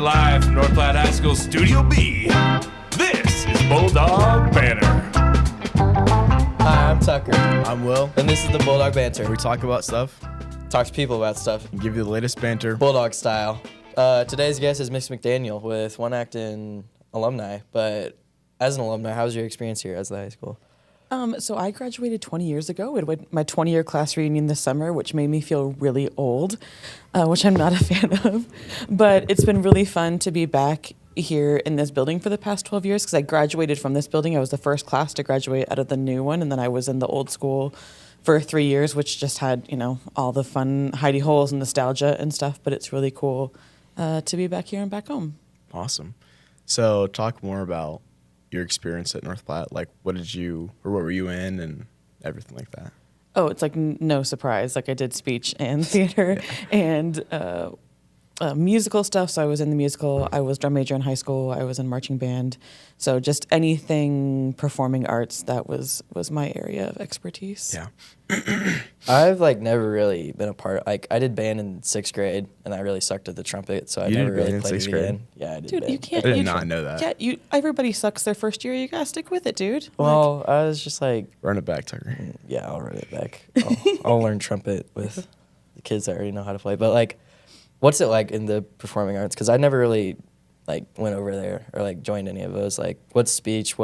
Broadcasted live from North Platte High School Studio B. This is Bulldog Banter. Hi, I'm Tucker. I'm Will. And this is the Bulldog Banter. We talk about stuff Talk to people about stuff. and give you the latest banter. Bulldog style. Today's guest is Miss McDaniel with One Act in alumni. But as an alumni, how was your experience here as the high school? So I graduated 20 years ago. It was my 20-year class reunion this summer, which made me feel really old, which I'm not a fan of. But it's been really fun to be back here in this building for the past 12 years because I graduated from this building. I was the first class to graduate out of the new one, and then I was in the old school for 3 years, which just had, all the fun hidey holes and nostalgia and stuff. But it's really cool to be back here and back home. Awesome. So talk more about your experience at North Platte. Like, what were you in and everything like that? Oh, it's like no surprise. Like I did speech and theater and musical stuff. So I was in the musical. I was drum major in high school. I was in marching band. So just anything performing arts, that was my area of expertise. Yeah. I've never really been a part. I did band in 6th grade, and I really sucked at the trumpet, so I You never did really band in played 6th it grade? again. Yeah, I did. Dude, band. you can't. I did you not know that. Yeah, everybody sucks their first year. You gotta stick with it, dude. Well, I was just like, Run it back, Tucker. yeah, I'll run it back. I'll learn trumpet with the kids that already know how to play. But what's it like in the performing arts? Because I never really went over there or joined any of those. What's speech?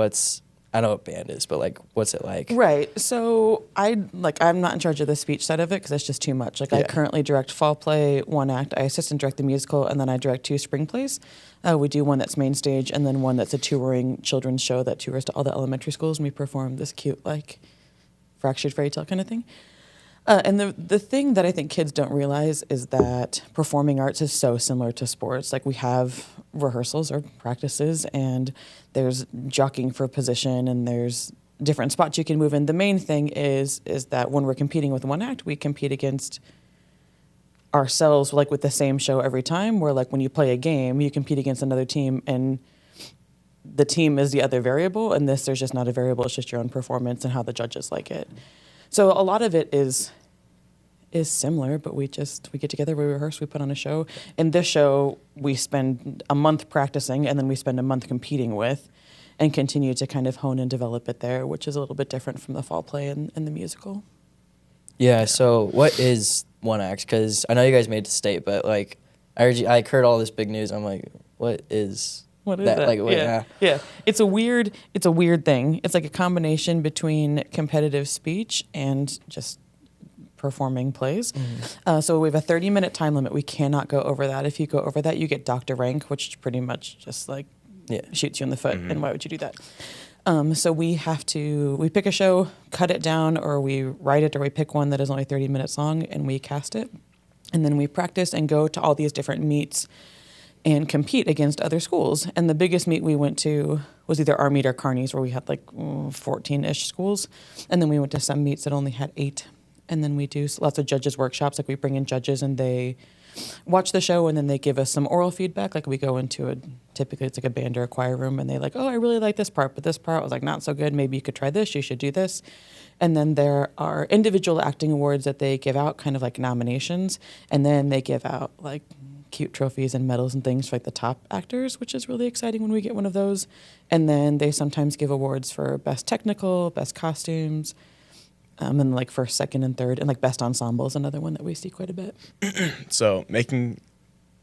I know what band is, but what's it like? Right. So I'm not in charge of the speech side of it because that's just too much. I currently direct fall play, One Act. I assistant direct the musical, and then I direct 2 spring plays. We do one that's main stage, and then one that's a touring children's show that tours to all the elementary schools, and we perform this cute fractured fairy tale kind of thing. And the thing that I think kids don't realize is that performing arts is so similar to sports. We have rehearsals or practices, and there's jockeying for position, and there's different spots you can move in. The main thing is that when we're competing with One Act, we compete against ourselves, with the same show every time. Where when you play a game, you compete against another team, and the team is the other variable. And there's just not a variable. It's just your own performance and how the judges like it. So a lot of it is similar, but we get together, we rehearse, we put on a show. In this show, we spend a month practicing, and then we spend a month competing with, and continue to kind of hone and develop it there, which is a little bit different from the fall play and the musical. Yeah. So what is One Act? Because I know you guys made it to state, but I heard all this big news. I'm like, what is? What is that? Yeah. It's a weird thing. It's a combination between competitive speech and just performing plays. Mm-hmm. So we have a 30-minute time limit. We cannot go over that. If you go over that, you get doctor rank, which pretty much just shoots you in the foot. Mm-hmm. And why would you do that? So we pick a show, cut it down, or we write it, or we pick one that is only 30 minutes long, and we cast it. And then we practice and go to all these different meets and compete against other schools. And the biggest meet we went to was either our meet or Kearney's, where we had 14-ish schools. And then we went to some meets that only had 8. And then we do lots of judges workshops. We bring in judges and they watch the show, and then they give us some oral feedback. We go into typically it's a band or a choir room, and they oh, I really like this part, but this part was not so good. Maybe you could try this, you should do this. And then there are individual acting awards that they give out, kind of nominations. And then they give out cute trophies and medals and things for the top actors, which is really exciting when we get one of those. And then they sometimes give awards for best technical, best costumes, and first, second, and third, and best ensemble is another one that we see quite a bit. So making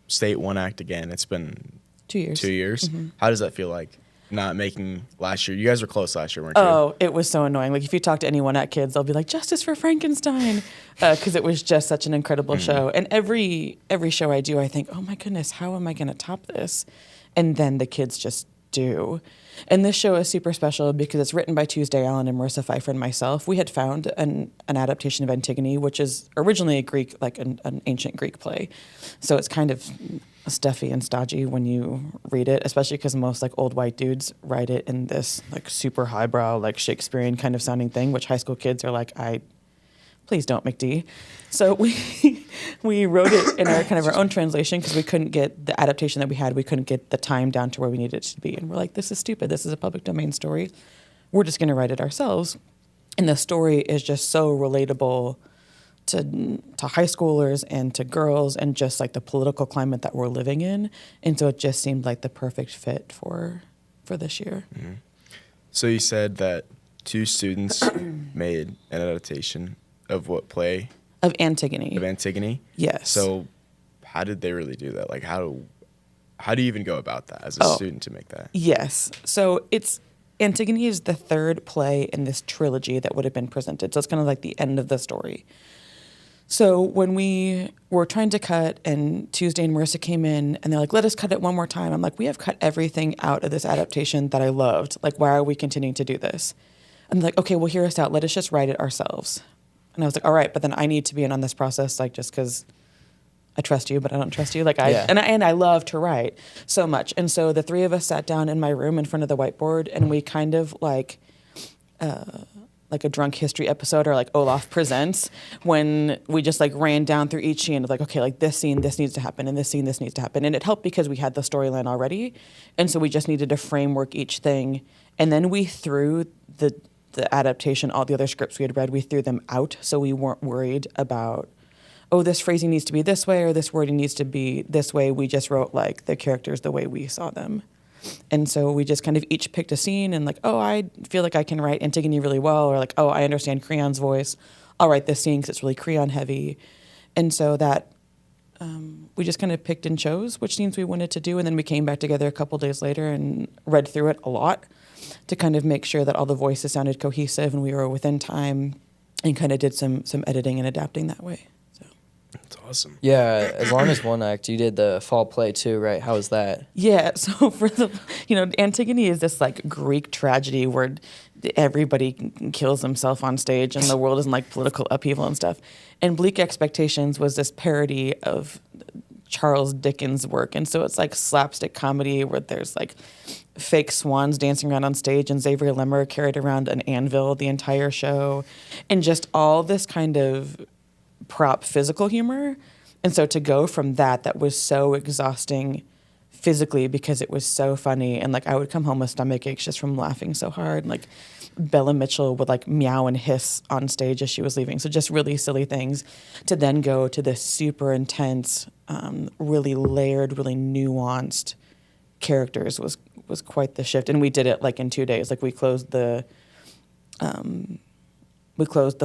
state One Act again, it's been 2 years. 2 years. Mm-hmm. How does that feel like? Not making last year. You guys were close last year, weren't you? Oh, it was so annoying. If you talk to anyone at kids, they'll be like, "Justice for Frankenstein," because it was just such an incredible show. And every show I do, I think, "Oh my goodness, how am I going to top this?" And then the kids just do. And this show is super special because it's written by Tuesday Allen and Marissa Pfeiffer and myself. We had found an adaptation of Antigone, which is originally a Greek, an ancient Greek play. So it's kind of stuffy and stodgy when you read it, especially because most old white dudes write it in this super highbrow, Shakespearean kind of sounding thing, which high school kids are please don't, McD. So we wrote it in our own translation because we couldn't get the adaptation that we had. We couldn't get the time down to where we needed it to be. And we're this is stupid. This is a public domain story. We're just going to write it ourselves. And the story is just so relatable to high schoolers and to girls, and just like the political climate that we're living in. And so it just seemed like the perfect fit for this year. Mm-hmm. So you said that 2 students made an adaptation of what play? Of Antigone. Of Antigone? Yes. So how did they really do that? Like, how do you even go about that as a student to make that? Yes. So Antigone is the 3rd play in this trilogy that would have been presented. So it's kind of like the end of the story. So when we were trying to cut, and Tuesday and Marissa came in and they're like, let us cut it one more time. I'm like, we have cut everything out of this adaptation that I loved. Like, why are we continuing to do this? And they're like, okay, well, hear us out. Let us just write it ourselves. And I was like, all right, but then I need to be in on this process, like, just because I trust you, but I don't trust you. Like, and I love to write so much. And so the 3 of us sat down in my room in front of the whiteboard, and we kind of like a drunk history episode, or like Olaf Presents, when we just like ran down through each scene of like, okay, like this scene, this needs to happen, and this scene, this needs to happen. And it helped because we had the storyline already. And so we just needed to framework each thing. And then we threw the adaptation, all the other scripts we had read, we threw them out. So we weren't worried about, oh, this phrasing needs to be this way, or this wording needs to be this way. We just wrote like the characters the way we saw them. And so we just kind of each picked a scene and like, oh, I feel like I can write Antigone really well, or like, oh, I understand Creon's voice. I'll write this scene because it's really Creon heavy. And so that we just kind of picked and chose which scenes we wanted to do. And then we came back together a couple days later and read through it a lot to kind of make sure that all the voices sounded cohesive and we were within time, and kind of did some editing and adapting that way. That's awesome. Yeah, as long as one act, you did the fall play too, right? How was that? Yeah, so for Antigone is this like Greek tragedy where everybody kills himself on stage and the world is in like political upheaval and stuff. And Bleak Expectations was this parody of Charles Dickens' work. And so it's like slapstick comedy where there's like fake swans dancing around on stage, and Xavier Lemmer carried around an anvil the entire show, and just all this kind of prop physical humor. And so to go from that was so exhausting physically because it was so funny, and like I would come home with stomach aches just from laughing so hard. Like Bella Mitchell would like meow and hiss on stage as she was leaving. So just really silly things, to then go to this super intense, really layered, really nuanced characters was quite the shift. And we did it like in 2 days. Like we closed the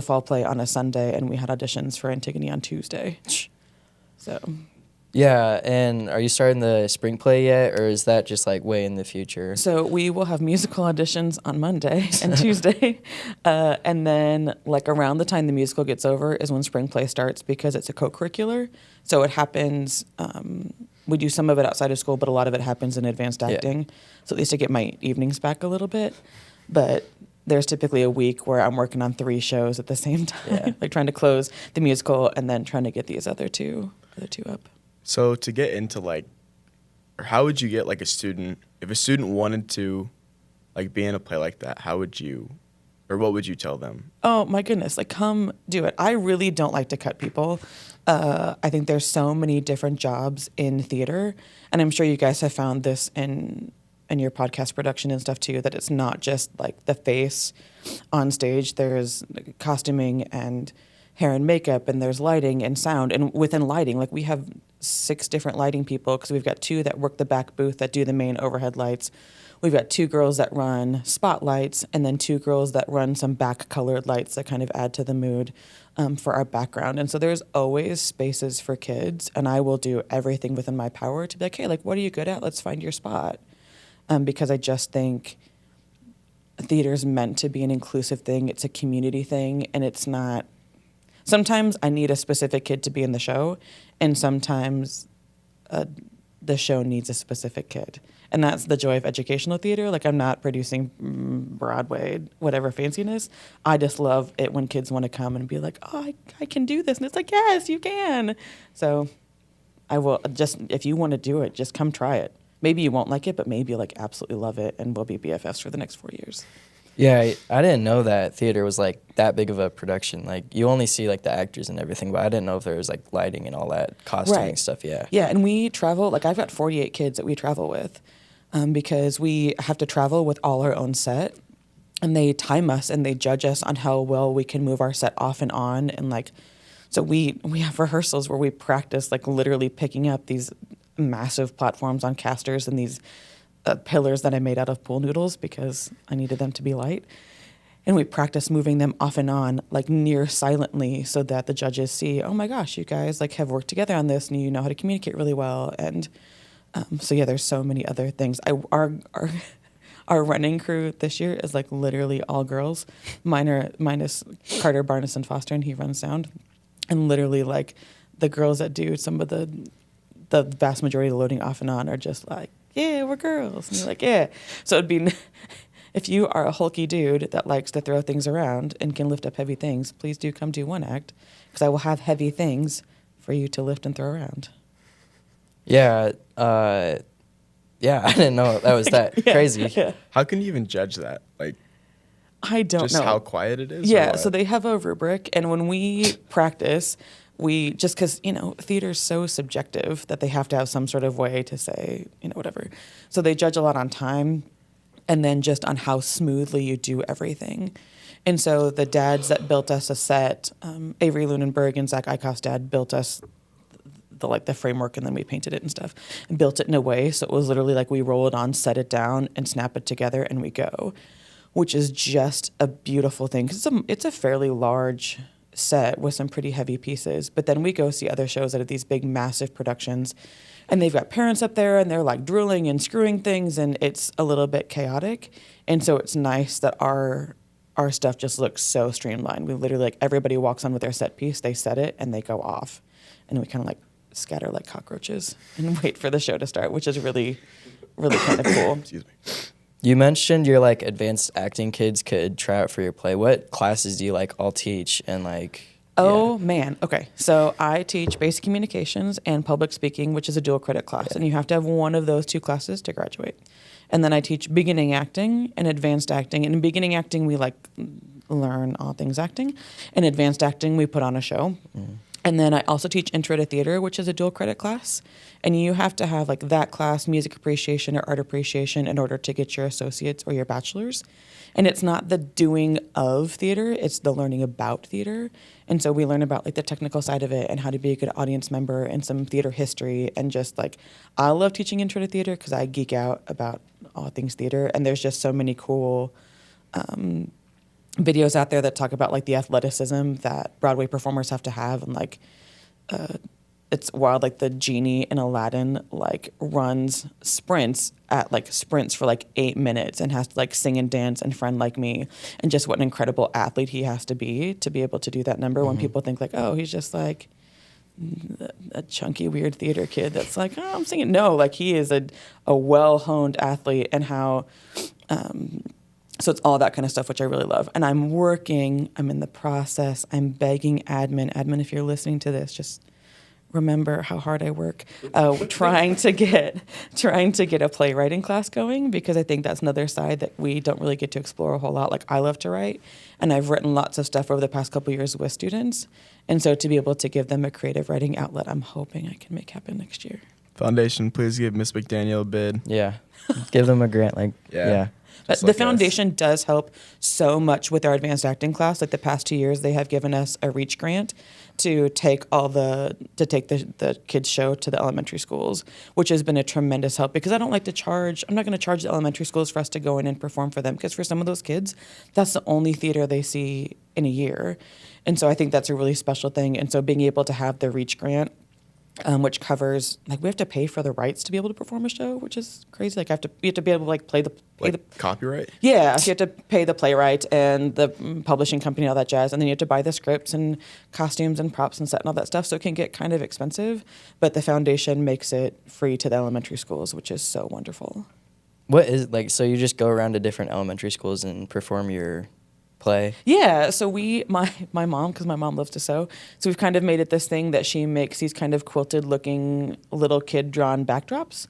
fall play on a Sunday, and we had auditions for Antigone on Tuesday. So, yeah. And are you starting the spring play yet, or is that just like way in the future? So we will have musical auditions on Monday and Tuesday, and then like around the time the musical gets over is when spring play starts, because it's a co-curricular. So it happens. We do some of it outside of school, but a lot of it happens in advanced acting. Yeah. So at least I get my evenings back a little bit, but there's typically a week where I'm working on 3 shows at the same time, like trying to close the musical and then trying to get these other two up. So to get into like, or how would you get like a student, if a student wanted to like be in a play like that, how would you, or what would you tell them? Oh my goodness, like come do it. I really don't like to cut people. I think there's so many different jobs in theater, and I'm sure you guys have found this in your podcast production and stuff too, that it's not just like the face on stage. There's costuming and hair and makeup, and there's lighting and sound. And within lighting, like we have 6 different lighting people, because we've got 2 that work the back booth that do the main overhead lights. We've got 2 girls that run spotlights, and then 2 girls that run some back colored lights that kind of add to the mood for our background. And so there's always spaces for kids, and I will do everything within my power to be like, hey, like, what are you good at? Let's find your spot. Because I just think theater's meant to be an inclusive thing. It's a community thing, and it's not. Sometimes I need a specific kid to be in the show, and sometimes the show needs a specific kid. And that's the joy of educational theater. Like, I'm not producing Broadway, whatever fanciness. I just love it when kids want to come and be like, oh, I can do this. And it's like, yes, you can. So I will just, if you want to do it, just come try it. Maybe you won't like it, but maybe you'll like absolutely love it, and we'll be BFFs for the next 4 years. Yeah, I didn't know that theater was like that big of a production. Like you only see like the actors and everything, but I didn't know if there was like lighting and all that costuming stuff. Yeah. Yeah, and we travel. Like I've got 48 kids that we travel with, because we have to travel with all our own set, and they time us and they judge us on how well we can move our set off and on, and like So we have rehearsals where we practice like literally picking up these massive platforms on casters and these pillars that I made out of pool noodles because I needed them to be light. And we practice moving them off and on, like near silently, so that the judges see, oh my gosh, you guys like have worked together on this and you know how to communicate really well. And so yeah, there's so many other things. Our running crew this year is like literally all girls. Minus Carter, Barnes, and Foster, and he runs sound. And literally like the girls that do some of the vast majority of the loading off and on are just like, yeah, we're girls. And you're like, yeah. So it'd be, if you are a hulky dude that likes to throw things around and can lift up heavy things, please do come do one act, because I will have heavy things for you to lift and throw around. Yeah, I didn't know that was that crazy. Yeah. How can you even judge that? Like, I don't just know. how quiet it is? Yeah, so they have a rubric, and when we practice, we just because, theater's so subjective that they have to have some sort of way to say, whatever. So they judge a lot on time and then just on how smoothly you do everything. And so the dads that built us a set, Avery Lunenberg and Zach Eichhoff's dad built us the framework, and then we painted it and stuff and built it in a way so it was literally like we roll it on, set it down, and snap it together, and we go, which is just a beautiful thing because it's a fairly large set with some pretty heavy pieces. But then we go see other shows that are these big, massive productions, and they've got parents up there, and they're like drilling and screwing things, and it's a little bit chaotic. And so it's nice that our stuff just looks so streamlined. We literally, like, everybody walks on with their set piece, they set it, and they go off, and we kind of like scatter like cockroaches and wait for the show to start, which is really, really kind of cool. Excuse me. You mentioned your like advanced acting kids could try out for your play. What classes do you like all teach and like? Oh, man. Okay. So I teach basic communications and public speaking, which is a dual credit class. And you have to have one of those two classes to graduate. And then I teach beginning acting and advanced acting. And in beginning acting, we like learn all things acting. In advanced acting, we put on a show. Mm. And then I also teach intro to theater, which is a dual credit class. And you have to have like that class, music appreciation or art appreciation, in order to get your associates or your bachelor's. And it's not the doing of theater, it's the learning about theater. And so we learn about like the technical side of it and how to be a good audience member and some theater history. And just like, I love teaching intro to theater because I geek out about all things theater. And there's just so many cool videos out there that talk about like the athleticism that Broadway performers have to have, and like it's wild, like the genie in Aladdin like runs sprints for like 8 minutes and has to like sing and dance and Friend Like Me, and just what an incredible athlete he has to be able to do that number. When people think like, oh, he's just like a chunky weird theater kid that's like, oh, I'm singing. No, like he is a well-honed athlete, and how so it's all that kind of stuff, which I really love. And I'm in the process, I'm begging admin, if you're listening to this, just remember how hard I work trying to get a playwriting class going, because I think that's another side that we don't really get to explore a whole lot. Like, I love to write, and I've written lots of stuff over the past couple years with students. And so to be able to give them a creative writing outlet, I'm hoping I can make happen next year. Foundation, please give Miss McDaniel a bid. Yeah. Give them a grant. Like, yeah. But the foundation does help so much with our advanced acting class. Like the past 2 years, they have given us a REACH grant to take the kids' show to the elementary schools, which has been a tremendous help, because I don't like to charge. I'm not going to charge the elementary schools for us to go in and perform for them, because for some of those kids, that's the only theater they see in a year. And so I think that's a really special thing. And so being able to have the REACH grant, which covers, like, we have to pay for the rights to be able to perform a show, which is crazy. Like, you have to be able to like play the copyright. Yeah, so you have to pay the playwright and the publishing company, all that jazz, and then you have to buy the scripts and costumes and props and set and all that stuff. So it can get kind of expensive, but the foundation makes it free to the elementary schools, which is so wonderful. What is like? So you just go around to different elementary schools and perform your play? Yeah, so my mom, because my mom loves to sew, so we've kind of made it this thing that she makes these kind of quilted looking little kid drawn backdrops.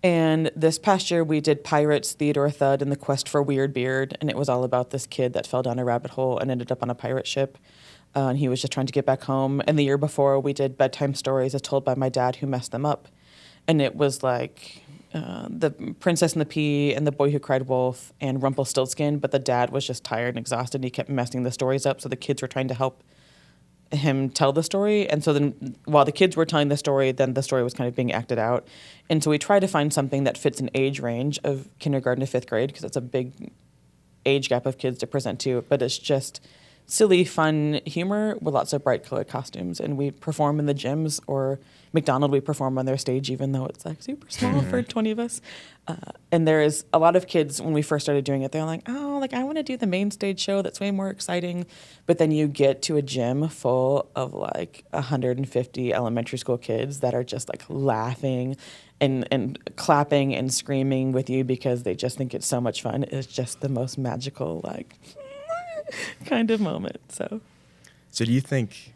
And this past year we did Pirates, Theodore Thud, and the Quest for Weird Beard, and it was all about this kid that fell down a rabbit hole and ended up on a pirate ship, and he was just trying to get back home. And the year before we did Bedtime Stories as told by my dad who messed them up, and it was like The Princess and the Pea and The Boy Who Cried Wolf and Rumpelstiltskin, but the dad was just tired and exhausted, and he kept messing the stories up, so the kids were trying to help him tell the story. And so then while the kids were telling the story, then the story was kind of being acted out. And so we try to find something that fits an age range of kindergarten to fifth grade, because it's a big age gap of kids to present to, but it's just silly, fun humor with lots of bright colored costumes. And we perform in the gyms, or McDonald, we perform on their stage, even though it's like super small for 20 of us. And there is a lot of kids, when we first started doing it, they're like, oh, like I want to do the main stage show. That's way more exciting. But then you get to a gym full of like 150 elementary school kids that are just like laughing and clapping and screaming with you because they just think it's so much fun. It's just the most magical, like, kind of moment. So do you think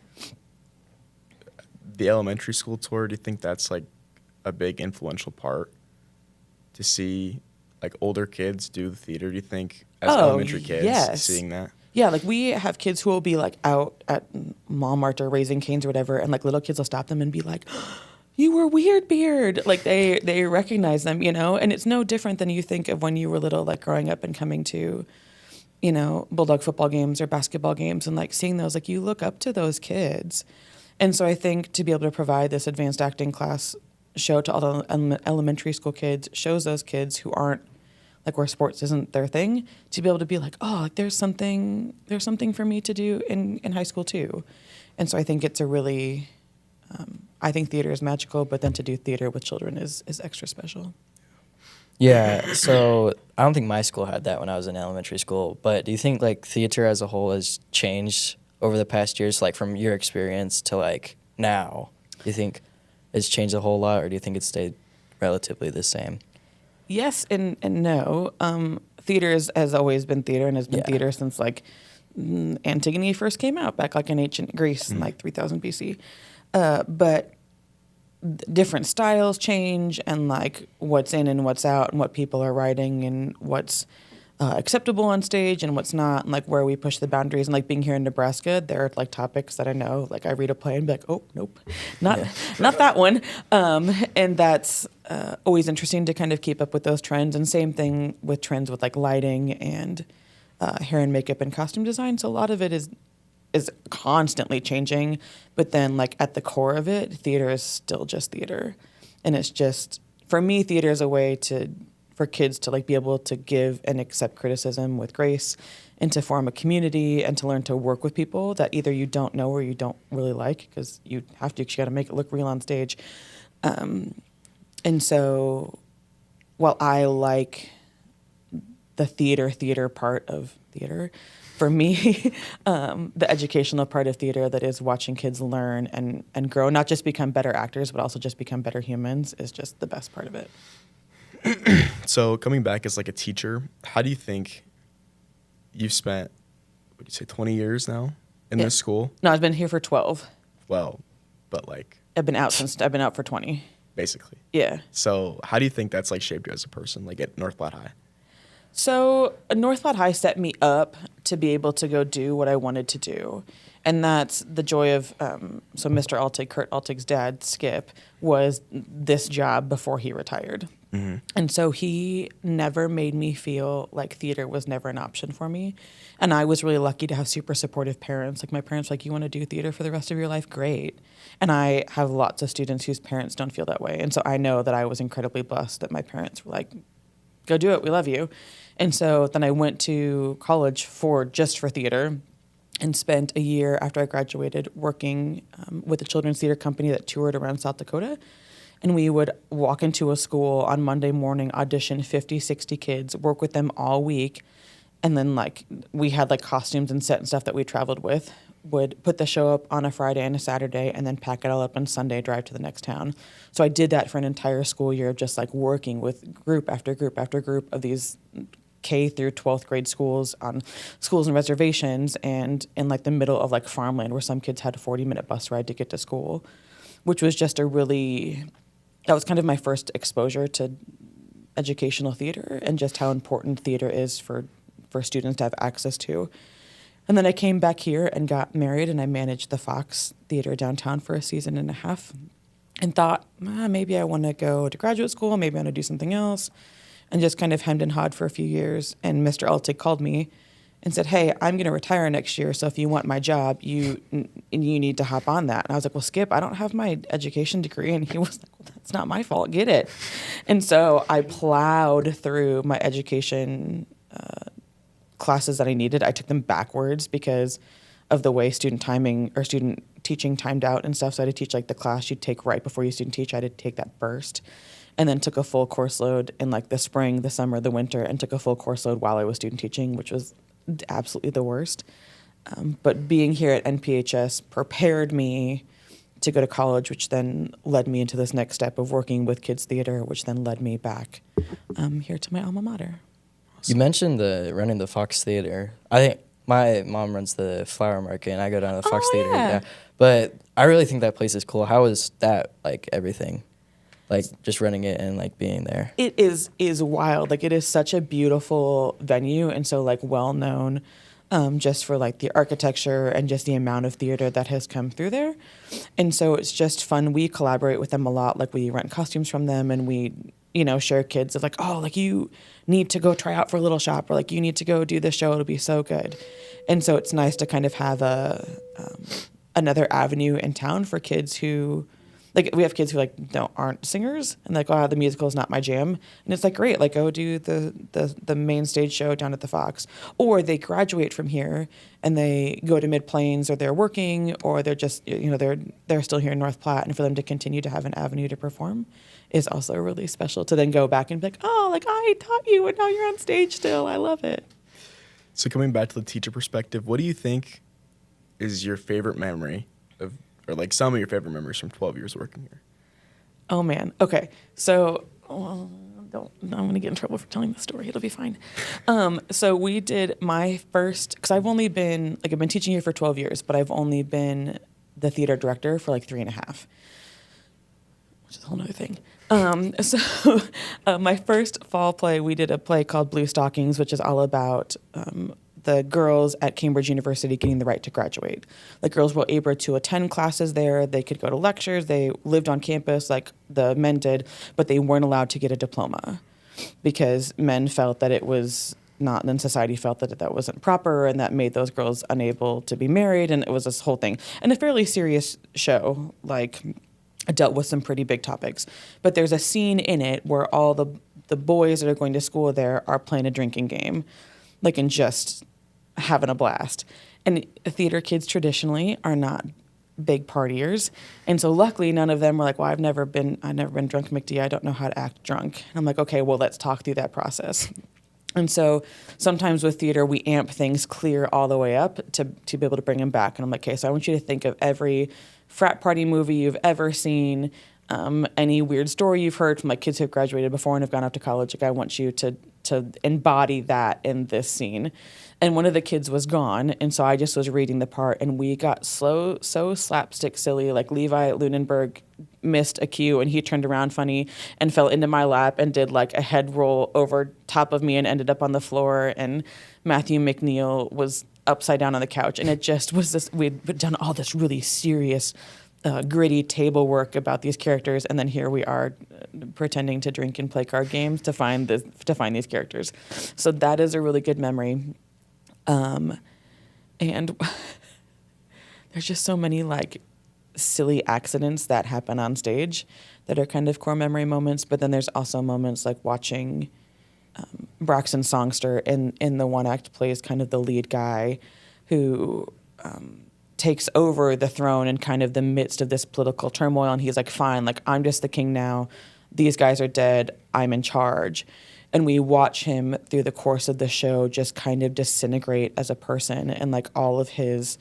the elementary school tour, do you think that's like a big influential part to see like older kids do the theater? Do you think as elementary kids yes. seeing that? Yeah, like we have kids who will be like out at Walmart or Raising Cane's or whatever, and like little kids will stop them and be like, you were Weird Beard. Like they recognize them, you know? And it's no different than you think of when you were little, like growing up and coming to, you know, Bulldog football games or basketball games and like seeing those, like you look up to those kids. And so I think to be able to provide this advanced acting class show to all the elementary school kids shows those kids who aren't, like where sports isn't their thing, to be able to be like, oh, like there's something for me to do in high school too. And so I think it's a really, I think theater is magical, but then to do theater with children is extra special. Yeah, so I don't think my school had that when I was in elementary school, but do you think like theater as a whole has changed over the past years, like from your experience to like now? Do you think it's changed a whole lot, or do you think it's stayed relatively the same? Yes and no. Theater has always been theater and has been theater since like Antigone first came out back like in ancient Greece in like 3000 BC. But different styles change, and like what's in and what's out, and what people are writing, and what's acceptable on stage and what's not, and like where we push the boundaries. And like being here in Nebraska, there are like topics that I know, like I read a play and be like, oh nope, not that one. And that's always interesting to kind of keep up with those trends. And same thing with trends with like lighting and hair and makeup and costume design. So a lot of it is constantly changing, but then like at the core of it, theater is still just theater. And it's just, for me, theater is a way for kids to like be able to give and accept criticism with grace, and to form a community, and to learn to work with people that either you don't know or you don't really like, because you have to, 'cause you got to make it look real on stage. And so while I like the theater part of theater, for me, the educational part of theater that is watching kids learn and grow, not just become better actors, but also just become better humans, is just the best part of it. So coming back as like a teacher, how do you think you've spent, what do you say, 20 years now in this school? No, I've been here for 12. Well, but like I've been out for 20. Basically. Yeah. So how do you think that's like shaped you as a person, like at North Platte High? So North Platte High set me up to be able to go do what I wanted to do. And that's the joy of, so Mr. Altig, Kurt Altig's dad, Skip, was this job before he retired. Mm-hmm. And so he never made me feel like theater was never an option for me. And I was really lucky to have super supportive parents. Like my parents were like, you want to do theater for the rest of your life? Great. And I have lots of students whose parents don't feel that way. And so I know that I was incredibly blessed that my parents were like, go do it, we love you. And so then I went to college just for theater, and spent a year after I graduated working with a children's theater company that toured around South Dakota. And we would walk into a school on Monday morning, audition 50, 60 kids, work with them all week. And then like we had like costumes and set and stuff that we traveled with, would put the show up on a Friday and a Saturday, and then pack it all up on Sunday, drive to the next town. So I did that for an entire school year of just like working with group after group after group of these K through 12th grade schools on schools and reservations, and in like the middle of like farmland where some kids had a 40-minute bus ride to get to school, which was just that was kind of my first exposure to educational theater and just how important theater is for students to have access to. And then I came back here and got married, and I managed the Fox Theater downtown for a season and a half, and thought, maybe I want to go to graduate school, maybe I want to do something else. And just kind of hemmed and hawed for a few years. And Mr. Altig called me and said, "Hey, I'm going to retire next year, so if you want my job, you need to hop on that." And I was like, "Well, Skip, I don't have my education degree." And he was like, "Well, that's not my fault. Get it." And so I plowed through my education classes that I needed. I took them backwards because of the way student teaching timed out and stuff. So I had to teach like the class you'd take right before you student teach. I had to take that first, and then took a full course load in like the spring, the summer, the winter, and took a full course load while I was student teaching, which was absolutely the worst. But being here at NPHS prepared me to go to college, which then led me into this next step of working with kids theater, which then led me back here to my alma mater. You mentioned running the Fox Theater. I think my mom runs the flower market, and I go down to the Fox Theater. Yeah. But I really think that place is cool. How is that, like, everything? Like, just running it and, like, being there? It is wild. Like, it is such a beautiful venue, and so, like, well-known just for, like, the architecture and just the amount of theater that has come through there. And so it's just fun. We collaborate with them a lot. Like, we rent costumes from them, and we, share kids of, like, oh, like, you need to go try out for a Little Shop, or, like, you need to go do this show. It'll be so good. And so it's nice to kind of have another avenue in town for kids who, like, we have kids who, like, aren't singers, and, like, the musical is not my jam. And it's like, great, like, go do the main stage show down at the Fox. Or they graduate from here and they go to Mid-Plains, or they're working, or they're just, they're still here in North Platte. And for them to continue to have an avenue to perform is also really special, to then go back and be like, oh, like, I taught you and now you're on stage still. I love it. So coming back to the teacher perspective, what do you think is your favorite memory of, or like some of your favorite memories from 12 years working here? Oh, man. Okay. So I'm going to get in trouble for telling the story. It'll be fine. So we did my first, because I've only been, like, I've been teaching here for 12 years, but I've only been the theater director for like 3.5, which is a whole other thing. So my first fall play, we did a play called Blue Stockings, which is all about the girls at Cambridge University getting the right to graduate. The girls were able to attend classes there. They could go to lectures. They lived on campus like the men did, but they weren't allowed to get a diploma because men felt that it was not, and then society felt that that wasn't proper, and that made those girls unable to be married, and it was this whole thing. And a fairly serious show, like, dealt with some pretty big topics. But there's a scene in it where all the boys that are going to school there are playing a drinking game, like, and just having a blast. And theater kids traditionally are not big partiers. And so luckily none of them were like, well, I've never been drunk, McD. I don't know how to act drunk. And I'm like, okay, well, let's talk through that process. And so sometimes with theater, we amp things clear all the way up to be able to bring them back. And I'm like, okay, so I want you to think of every frat party movie you've ever seen, any weird story you've heard from, like, kids who have graduated before and have gone off to college. Like, I want you to embody that in this scene. And one of the kids was gone, and so I just was reading the part, and we got so slapstick silly. Like, Levi Lunenberg missed a cue, and he turned around funny and fell into my lap and did, like, a head roll over top of me and ended up on the floor. And Matthew McNeil was upside down on the couch, and it just was this. We'd done all this really serious, gritty table work about these characters, and then here we are pretending to drink and play card games to find these characters. So that is a really good memory. And there's just so many, like, silly accidents that happen on stage that are kind of core memory moments. But then there's also moments like watching Braxton Songster in the one act plays kind of the lead guy who takes over the throne in kind of the midst of this political turmoil. And he's like, fine, like, I'm just the king now. These guys are dead. I'm in charge. And we watch him through the course of the show just kind of disintegrate as a person, and, like, all of his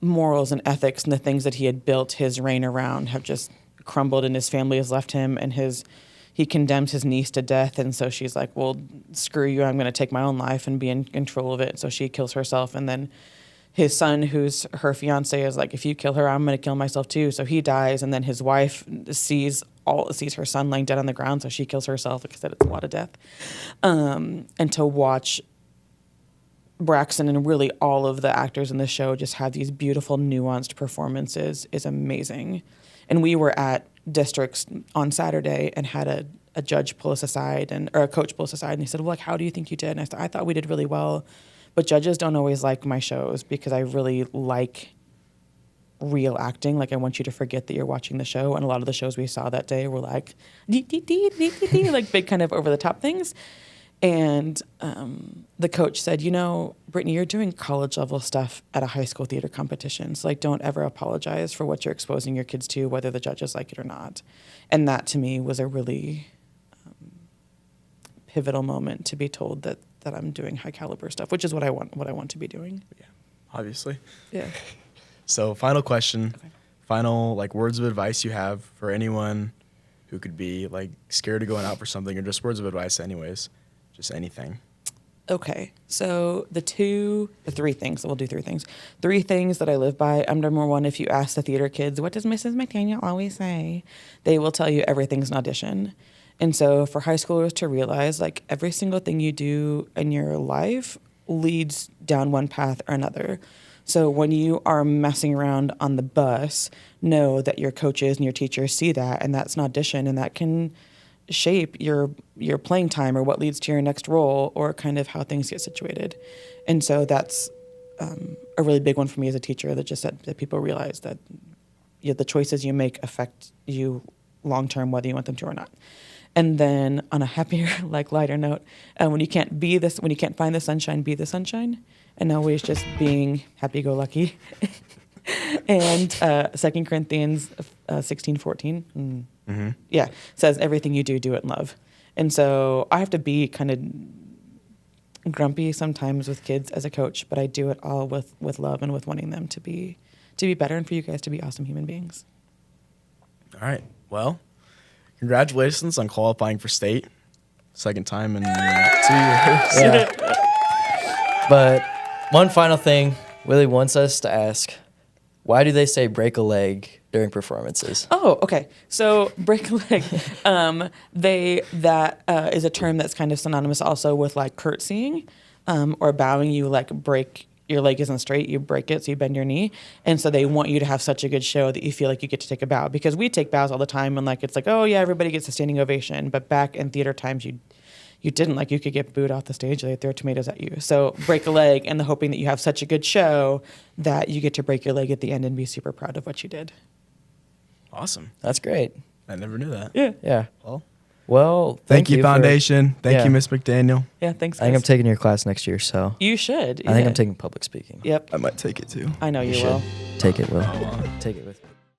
morals and ethics and the things that he had built his reign around have just crumbled, and his family has left him, and he condemns his niece to death. And so she's like, well, screw you, I'm going to take my own life and be in control of it. So she kills herself, and then his son, who's her fiance, is like, if you kill her, I'm going to kill myself too. So he dies, and then his wife sees her son laying dead on the ground, so she kills herself. Like I said, it's a lot of death. And to watch Braxton and really all of the actors in the show just have these beautiful, nuanced performances is amazing. And we were at Districts on Saturday and had a judge pull us aside or a coach pull us aside, and he said, well, like, how do you think you did? And I said, I thought we did really well, but judges don't always like my shows because I really like real acting. Like, I want you to forget that you're watching the show. And a lot of the shows we saw that day were like, dee, dee, dee, dee, dee, dee, like big kind of over the top things. And the coach said, Brittany, you're doing college level stuff at a high school theater competition. So, like, don't ever apologize for what you're exposing your kids to, whether the judges like it or not. And that to me was a really pivotal moment to be told that I'm doing high caliber stuff, which is what I want to be doing. Yeah, obviously. Yeah. So, final question. Okay. Final, like, words of advice you have for anyone who could be, like, scared of going out for something, or just words of advice anyways. Just anything. Okay. So the three things, we'll do three things. Three things that I live by. Number one, if you ask the theater kids, what does Mrs. McDaniel always say? They will tell you everything's an audition. And so for high schoolers to realize, like, every single thing you do in your life leads down one path or another. So when you are messing around on the bus, know that your coaches and your teachers see that, and that's an audition, and that can shape your playing time or what leads to your next role or kind of how things get situated. And so that's a really big one for me as a teacher, that just that people realize that the choices you make affect you long term, whether you want them to or not. And then on a happier, like, lighter note, when you can't find the sunshine, be the sunshine, and always just being happy-go-lucky. And 2 Corinthians 16:14, Mm-hmm. yeah, says everything you do, do it in love. And so I have to be kind of grumpy sometimes with kids as a coach, but I do it all with love and with wanting them to be better and for you guys to be awesome human beings. All right. Well, congratulations on qualifying for state. Second time in 2 years. Yeah. But one final thing, Willie wants us to ask, why do they say break a leg during performances? Oh, okay. So break a leg, that is a term that's kind of synonymous also with, like, curtsying or bowing. You, like, break your leg isn't straight, you break it, so you bend your knee. And so they want you to have such a good show that you feel like you get to take a bow, because we take bows all the time, and, like, it's like, oh yeah, everybody gets a standing ovation. But back in theater times, you didn't. Like, you could get booed off the stage, they'd throw tomatoes at you. So break a leg, and the hoping that you have such a good show that you get to break your leg at the end and be super proud of what you did. Awesome. That's great. I never knew that. Yeah. Yeah. Well, thank you, for- Foundation. Thank Yeah. you, Miss McDaniel. Yeah, thanks, I think I'm guys. taking your class next year, so You should. I think yeah. I'm taking public speaking. Yep. I might take it too. I know you should will. take it, Will. Take it with me.